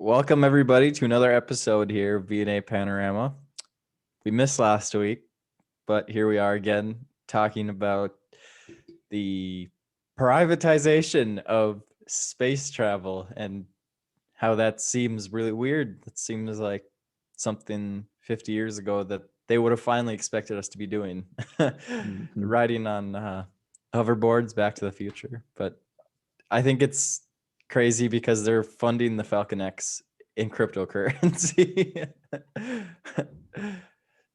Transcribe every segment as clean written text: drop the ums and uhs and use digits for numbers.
Welcome everybody to another episode here of V&A Panorama. We missed last week, but here we are again talking about the privatization of space travel and how that seems really weird. It seems like something 50 years ago that they would have finally expected us to be doing, riding on hoverboards Back to the Future. But I think it's crazy because they're funding the Falcon X in cryptocurrency.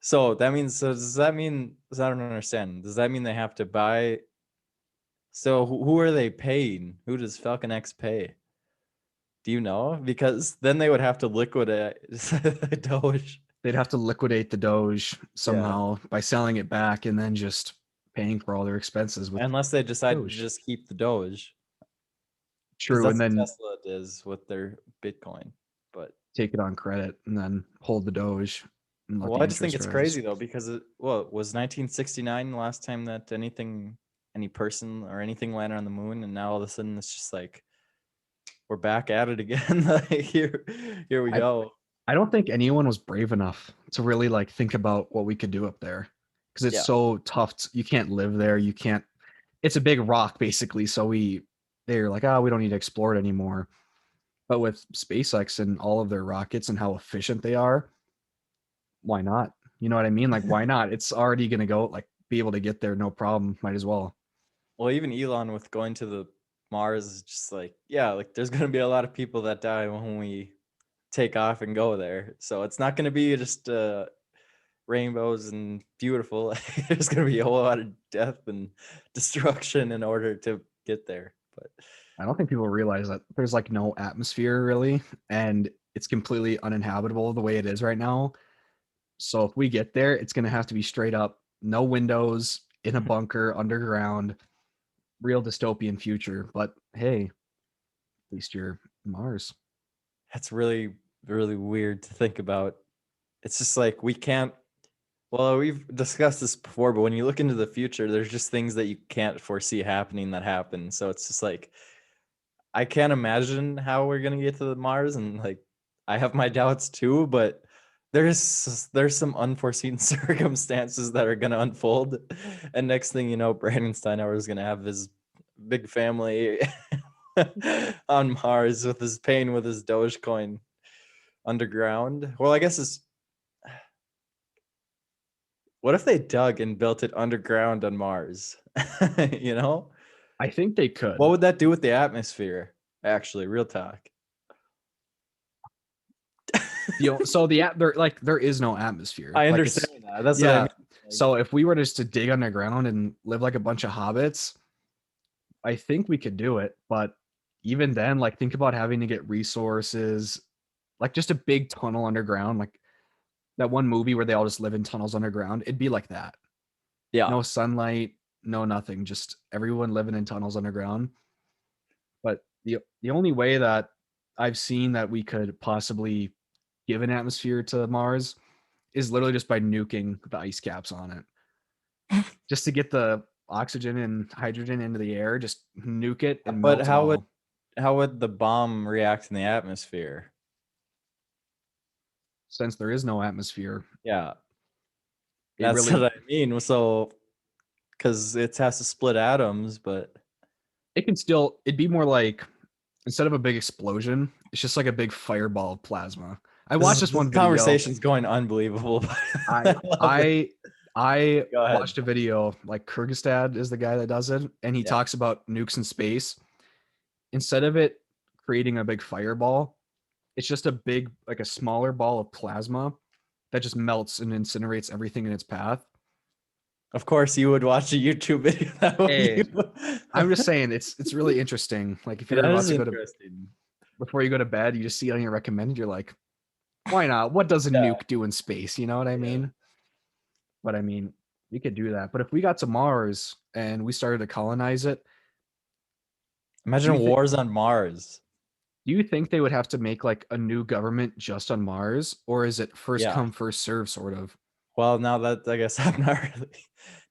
So does that mean, I don't understand. Does that mean they have to buy? So who are they paying? Who does Falcon X pay? Do you know? Because then they would have to liquidate Doge. They'd have to liquidate the Doge somehow by selling it back and then just paying for all their expenses with Unless they decide to Doge. just keep the Doge. Because True, that's and what then Tesla does with their Bitcoin. But take it on credit and then hold the Doge and let well, the I just think interest it's rise. crazy though, because it was 1969 the last time that any person or anything landed on the moon, and now all of a sudden it's just like we're back at it again. Like here we I, go. I don't think anyone was brave enough to really like think about what we could do up there because it's Yeah. so tough. You can't live there. You can't. It's a big rock basically. So they're like, we don't need to explore it anymore. But with SpaceX and all of their rockets and how efficient they are, why not? You know what I mean? Like, why not? It's already going to go, like, be able to get there, no problem. Might as well. Well, even Elon with going to the Mars is just like, yeah, like there's gonna be a lot of people that die when we take off and go there. So it's not gonna be just rainbows and beautiful. There's gonna be a whole lot of death and destruction in order to get there. But I don't think people realize that there's like no atmosphere really, and it's completely uninhabitable the way it is right now. So if we get there, it's going to have to be straight up no windows in a bunker underground, real dystopian future. But hey, at least you're Mars. that's really, really weird to think about. It's just like we can't. Well, we've discussed this before, but when you look into the future, there's just things that you can't foresee happening that happen. So it's just like I can't imagine how we're gonna get to the Mars, and like I have my doubts too. But there's some unforeseen circumstances that are gonna unfold, and next thing you know, Brandon Steinhauer is gonna have his big family on Mars with his paying with his Dogecoin underground. Well, I guess it's what if they dug and built it underground on Mars? You know? I think they could. What would that do with the atmosphere? Actually, real talk. There is no atmosphere. I Like understand that. That's what I yeah. mean. So if we were just to dig underground and live like a bunch of hobbits, I think we could do it. But even then, like think about having to get resources, like just a big tunnel underground, like that one movie where they all just live in tunnels underground. It'd be like that. Yeah. No sunlight, no nothing, just everyone living in tunnels underground. But the only way that I've seen that we could possibly give an atmosphere to Mars is literally just by nuking the ice caps on it. Just to get the oxygen and hydrogen into the air, just nuke it and But melt it all. how would the bomb react in the atmosphere? Since there is no atmosphere, Yeah. it That's really what I mean. So because it has to split atoms, but it'd be more like instead of a big explosion, it's just like a big fireball of plasma. I watched this this one video. conversation's going unbelievable. I love it. I I Go ahead. watched a video, like Kyrgyzstan is the guy that does it, and he Yeah. talks about nukes in space. Instead of it creating a big fireball, it's just a big, like a smaller ball of plasma that just melts and incinerates everything in its path. Of course, you would watch a YouTube video that would Hey, you. I'm just saying it's really interesting. Like if you're That about is to go to interesting. before you go to bed, you just see it on your recommended, you're like, why not? What does a Yeah, nuke do in space? You know what I yeah. mean? But I mean, we could do that. But if we got to Mars and we started to colonize it, do Imagine you think wars on Mars. do you think they would have to make like a new government just on Mars, or is it first Yeah. come first serve sort of? Well, now that I guess I'm not really.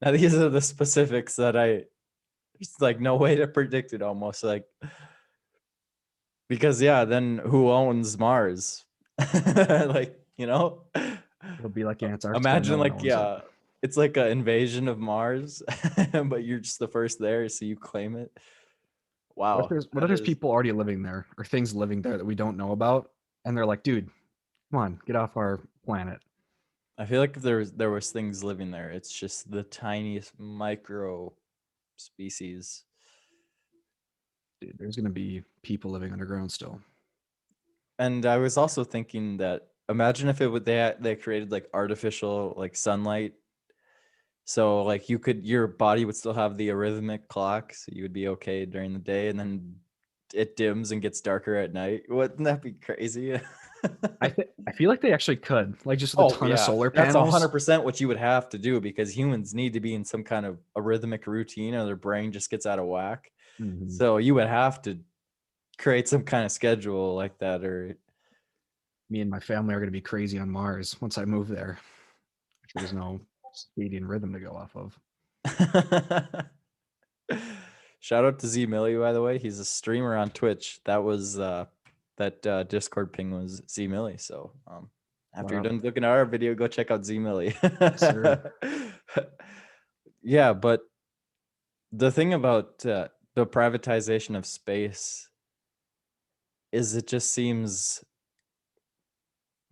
Now these are the specifics that there's like no way to predict it. Almost like Because yeah, then who owns Mars? Like, It'll be like Antarctica. No imagine one like, owns it. yeah, it's like an invasion of Mars, but you're just the first there, so you claim it. Wow, What if that there's is. people already living there or things living there that we don't know about, and they're like, dude, come on, get off our planet. I feel like if there was things living there, it's just the tiniest micro species. Dude, there's gonna be people living underground still. And I was also thinking that imagine if it would they created like artificial like sunlight. So like your body would still have the arrhythmic clock, so you would be okay during the day, and then it dims and gets darker at night. Wouldn't that be crazy? I feel like they actually could, like just with a Oh ton of yeah, solar that's panels. 100% what you would have to do because humans need to be in some kind of arrhythmic routine, or their brain just gets out of whack. Mhm. So you would have to create some kind of schedule like that, or Me and my family are gonna be crazy on Mars once I move there. There's no circadian rhythm to go off of. shout out to Z Millie, by the way. He's a streamer on Twitch. That was that Discord ping was Z Millie. So after you're Wow. done looking at our video, go check out Z Millie. Yes, sir. Yeah, but the thing about the privatization of space is it just seems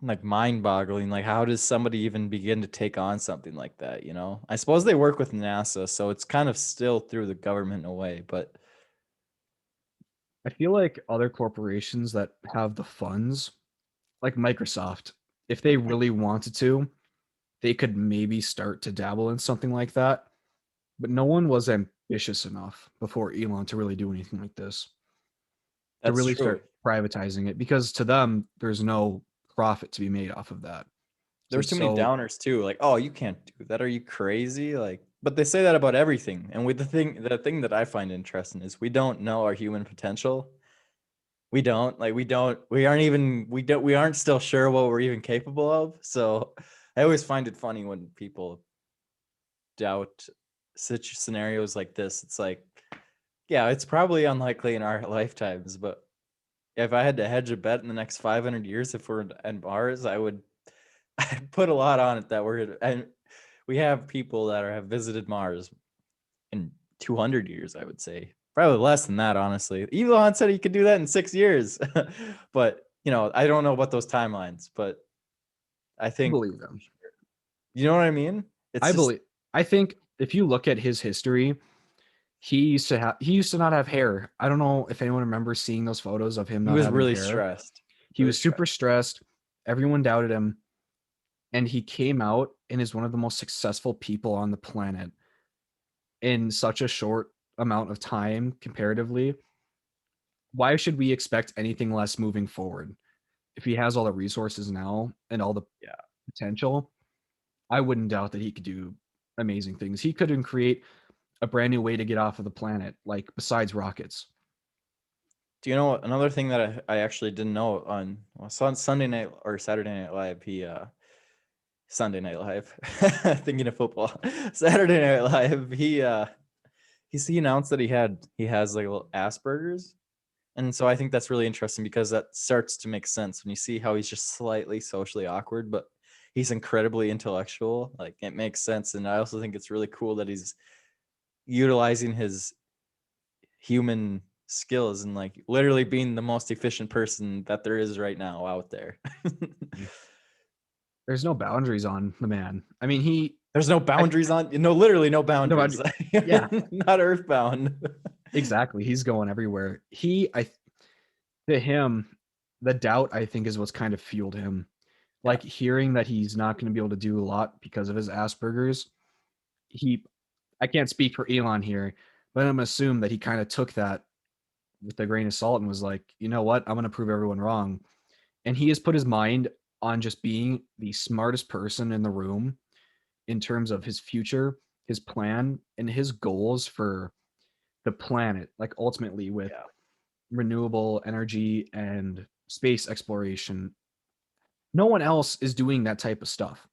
like mind-boggling. Like, how does somebody even begin to take on something like that? I suppose they work with NASA, so it's kind of still through the government in a way, but I feel like other corporations that have the funds, like Microsoft, if they really wanted to, they could maybe start to dabble in something like that. But no one was ambitious enough before Elon to really do anything like this, to that's really true. start privatizing it, because to them, there's no profit to be made off of that. So There's it's too many so downers too. Like, oh, you can't do that. Are you crazy? Like, but they say that about everything. And with the thing that I find interesting is we don't know our human potential. We don't like we aren't still sure what we're even capable of. So I always find it funny when people doubt such scenarios like this. It's like, yeah, it's probably unlikely in our lifetimes, but if I had to hedge a bet in the next 500 years if we're in Mars, I'd put a lot on it that and we have people that have visited Mars in 200 years, I would say. Probably less than that, honestly. Elon said he could do that in 6 years. But, I don't know about those timelines, but I I think, believe them. you know what I mean? It's I just, believe I think if you look at his history, he used to not have hair. I don't know if anyone remembers seeing those photos of him he not was having really hair. stressed. He Really was super stressed. stressed. Everyone doubted him, and he came out and is one of the most successful people on the planet in such a short amount of time comparatively. Why should we expect anything less moving forward? If he has all the resources now and all the Yeah. potential, I wouldn't doubt that he could do amazing things. He couldn't create a brand new way to get off of the planet, like besides rockets. Do you know another thing that I actually didn't know on Sunday night or Saturday Night Live? Sunday Night Live, thinking of football. Saturday Night Live, he announced that he has like little Asperger's, and so I think that's really interesting because that starts to make sense when you see how he's just slightly socially awkward, but he's incredibly intellectual. Like it makes sense, and I also think it's really cool that he's utilizing his human skills and like literally being the most efficient person that there is right now out there. There's no boundaries on the man. I mean, he, There's no I, boundaries on, literally no no boundaries. boundary. Yeah, Not earthbound. exactly. He's going everywhere. To him, the doubt I think is what's kind of fueled him. Yeah. Like hearing that he's not going to be able to do a lot because of his Asperger's. He, I can't speak for Elon here, but I'm assume that he kind of took that with a grain of salt and was like, you know what, I'm going to prove everyone wrong. And he has put his mind on just being the smartest person in the room in terms of his future, his plan, and his goals for the planet, like ultimately with Yeah. renewable energy and space exploration. No one else is doing that type of stuff.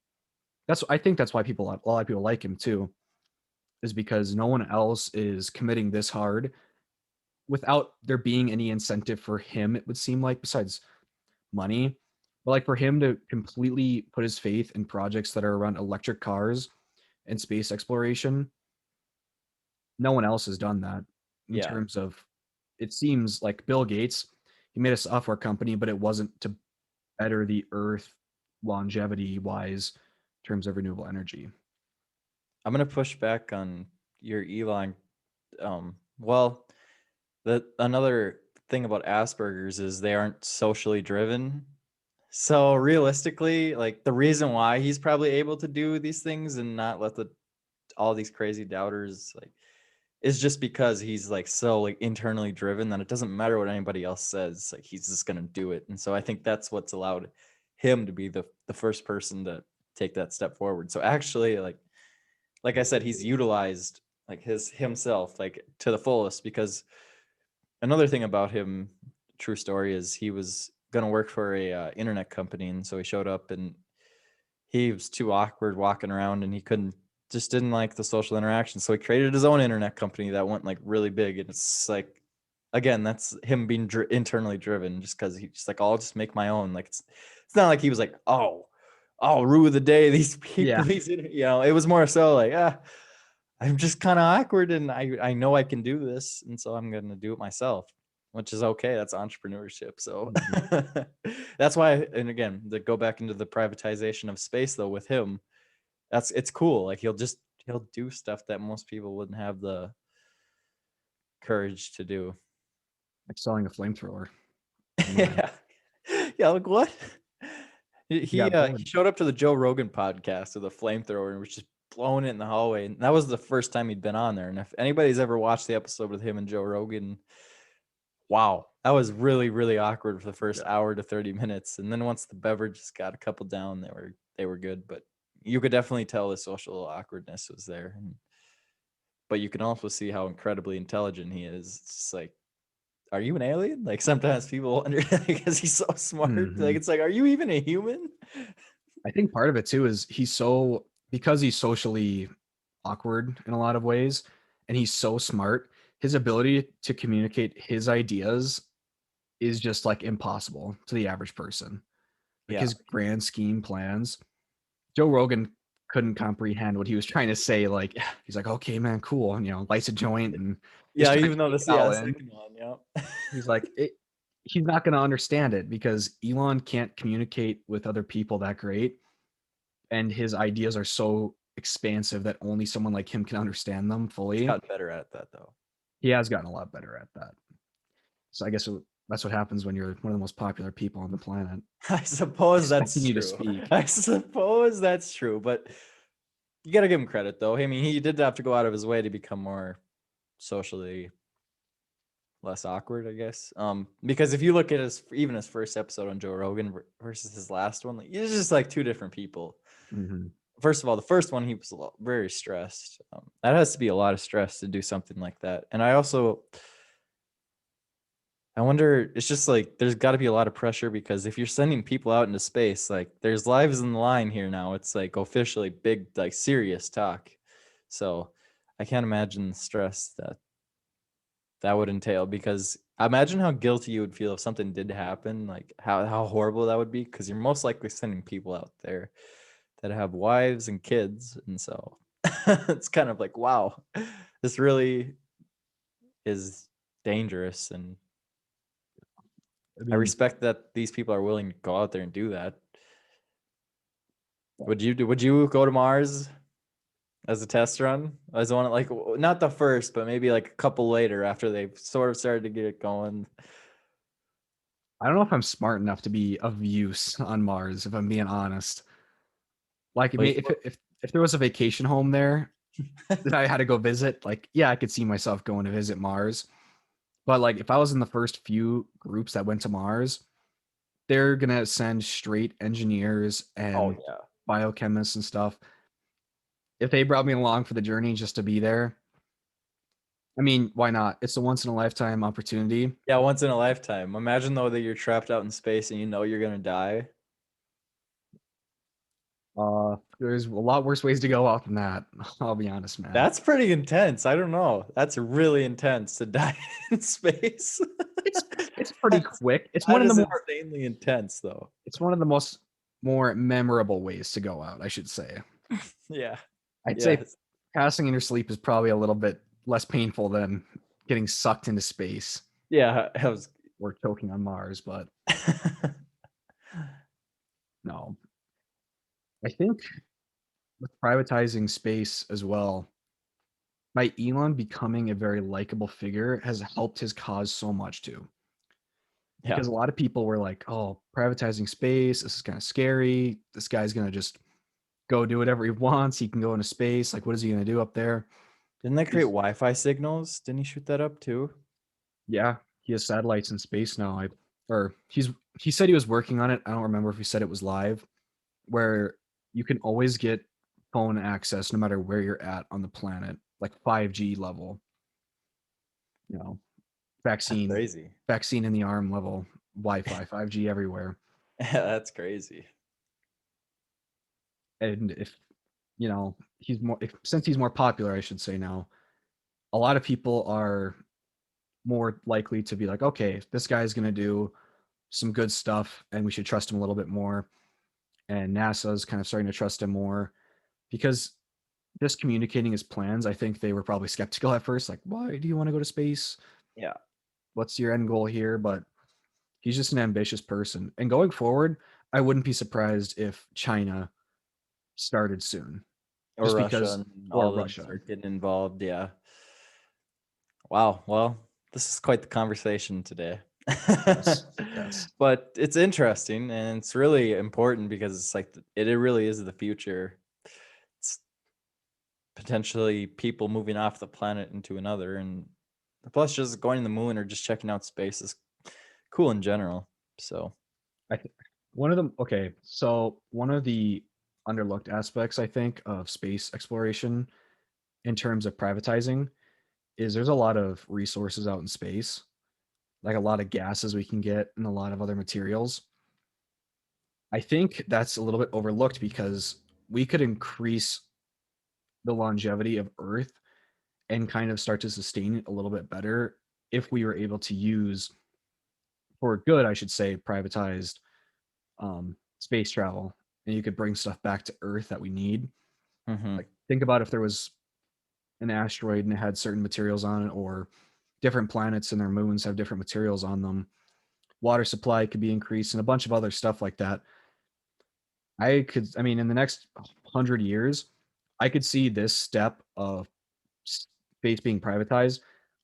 I think that's why a lot of people like him too, is because no one else is committing this hard without there being any incentive for him, it would seem like, besides money, but like for him to completely put his faith in projects that are around electric cars and space exploration, no one else has done that in Yeah. terms of, it seems like Bill Gates, he made a software company, but it wasn't to better the earth longevity wise in terms of renewable energy. I'm gonna push back on your Elon. Well, the another thing about Asperger's is they aren't socially driven. So realistically, like the reason why he's probably able to do these things and not let the all these crazy doubters like is just because he's like so like internally driven that it doesn't matter what anybody else says. Like he's just gonna do it. And so I think that's what's allowed him to be the first person to take that step forward. So actually, like I said, he's utilized like his himself like to the fullest because another thing about him, true story, is he was gonna work for a internet company, and so he showed up and he was too awkward walking around, and he couldn't just didn't like the social interaction. So he created his own internet company that went like really big, and it's like again, that's him being internally driven, just because he's just like, oh, I'll just make my own. Like it's not like he was like, oh, I'll rue the day these people, Yeah. it was more so like, I'm just kind of awkward and I know I can do this. And so I'm going to do it myself, which is okay. That's entrepreneurship. So Mhm. that's why, and again, to go back into the privatization of space though, with him, it's cool. Like he'll do stuff that most people wouldn't have the courage to do. Like selling a flamethrower online. Yeah. Yeah. Like what? He, He he, got uh, he bored. showed up to the Joe Rogan podcast with a flamethrower and was just blowing it in the hallway. And that was the first time he'd been on there. And if anybody's ever watched the episode with him and Joe Rogan, wow, that was really, really awkward for the first Yeah. hour to 30 minutes. And then once the beverages got a couple down, they were good. But you could definitely tell the social awkwardness was there. But you can also see how incredibly intelligent he is. It's just like, are you an alien? Like sometimes people wonder because he's so smart. Like Mhm. it's like, are you even a human? I think part of it too is because he's socially awkward in a lot of ways and he's so smart, his ability to communicate his ideas is just like impossible to the average person. Like Yeah. his grand scheme plans, Joe Rogan couldn't comprehend what he was trying to say. Like he's like, okay, man, cool, and lights a joint and just Yeah, trying to even though take this, it all yeah, in. second one, yeah. He's like, he's not going to understand it because Elon can't communicate with other people that great, and his ideas are so expansive that only someone like him can understand them He's fully. gotten better at that though. He has gotten a lot better at that. So I guess that's what happens when you're one of the most popular people on the planet. I suppose Expecting that's you to true. speak. I suppose that's true, but you got to give him credit though. I mean, he did have to go out of his way to become more socially less awkward, I guess. Because if you look at his first episode on Joe Rogan versus his last one, like, it's just like two different people. Mhm. First of all, the first one he was very stressed. That has to be a lot of stress to do something like that. And I wonder, it's just like there's got to be a lot of pressure because if you're sending people out into space, like there's lives in the line here now. It's like officially big, like serious talk. So I can't imagine the stress that would entail because imagine how guilty you would feel if something did happen, like how horrible that would be because you're most likely sending people out there that have wives and kids. And so it's kind of like, wow, this really is dangerous. And I I mean, respect that these people are willing to go out there and do that. Would you go to Mars as a test run? As one like not the first, but maybe like a couple later after they've sort of started to get it going. I don't know if I'm smart enough to be of use on Mars, if I'm being honest. Like, Like, if there was a vacation home there that I had to go visit, like, yeah, I could see myself going to visit Mars. But like, if I was in the first few groups that went to Mars, they're gonna send straight engineers oh and yeah, biochemists and stuff. If they brought me along for the journey just to be there, I mean, why not? It's a once in a lifetime opportunity. yeah, once in a lifetime. Imagine though that you're trapped out in space and you know you're gonna die. There's a lot worse ways to go out than that. I'll be honest, man. That's pretty intense. I don't know. That's really intense to die in space. It's it's pretty That's, quick. It's one that of the is more insanely intense, though. it's one of the most more memorable ways to go out, I should say. Yeah. I'd say Yes. passing in your sleep is probably a little bit less painful than getting sucked into space Yeah. I was. or choking on Mars, but no. I think with privatizing space as well, by Elon becoming a very likable figure has helped his cause so much too. Yeah. Because a lot of people were like, "Oh, privatizing space, this is kind of scary. This guy's going to just go do whatever he wants. He can go into space. Like, what is he going to do up there?" Didn't they create He's, Wi-Fi signals? Didn't he shoot that up too? yeah, he has satellites in space now. Or he said he was working on it. I don't remember if he said it was live, where you can always get phone access no matter where you're at on the planet, like 5G level. You know, That's vaccine, crazy. vaccine in the arm level, Wi-Fi, 5G everywhere. Yeah, that's crazy. And if he's more if since he's more popular, I should say now, a lot of people are more likely to be like, okay, this guy's going to do some good stuff and we should trust him a little bit more. And NASA's kind of starting to trust him more because just communicating his plans, I think they were probably skeptical at first, like, why do you want to go to space? Yeah. What's your end goal here? But he's just an ambitious person. And going forward, I wouldn't be surprised if China started soon, Or just Russia because, and or all of them Russia. start getting involved. Yeah. Wow. Well, this is quite the conversation today. Yes. Yes. But it's interesting and it's really important because it's like it really is the future. It's potentially people moving off the planet into another, and plus just going to the moon or just checking out space is cool in general. So I think one of them. Okay, so one of the underlooked aspects I think of space exploration in terms of privatizing is there's a lot of resources out in space, like a lot of gases we can get and a lot of other materials. I think that's a little bit overlooked because we could increase the longevity of Earth and kind of start to sustain it a little bit better if we were able to use, for good, I should say, privatized space travel, and you could bring stuff back to Earth that we need. mhm. Like, think about if there was an asteroid and it had certain materials on it, or different planets and their moons have different materials on them. Water supply could be increased, and a bunch of other stuff like that. I mean, in the next 100 years, I could see this step of space being privatized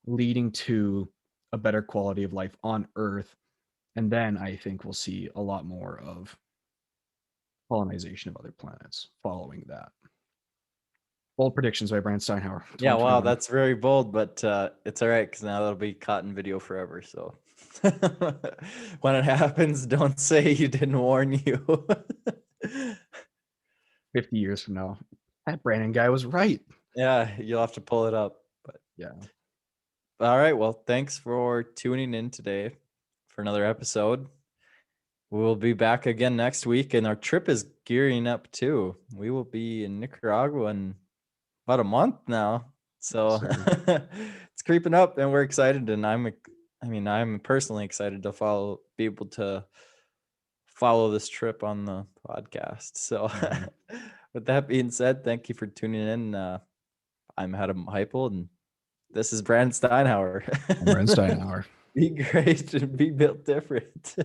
leading to a better quality of life on Earth. And then I think we'll see a lot more of colonization of other planets following that. Bold predictions by Brand Steinhauer, Yeah, wow, 2021. that's very bold, but it's all right because now that'll be caught in video forever. So when it happens, don't say you didn't warn you. 50 years from now, that Brandon guy was right. Yeah, you'll have to pull it up. But Yeah. all right, well, thanks for tuning in today for another episode. We'll be back again next week, and our trip is gearing up too. We will be in Nicaragua in about a month now. Yes, So sir. it's creeping up and we're excited, and I'm personally excited to be able to follow this trip on the podcast. So Mhm. with that being said, thank you for tuning in. I'm Adam Heupel and this is Brandon Steinhauer. I'm Brand Steinhauer. Be great and be built different.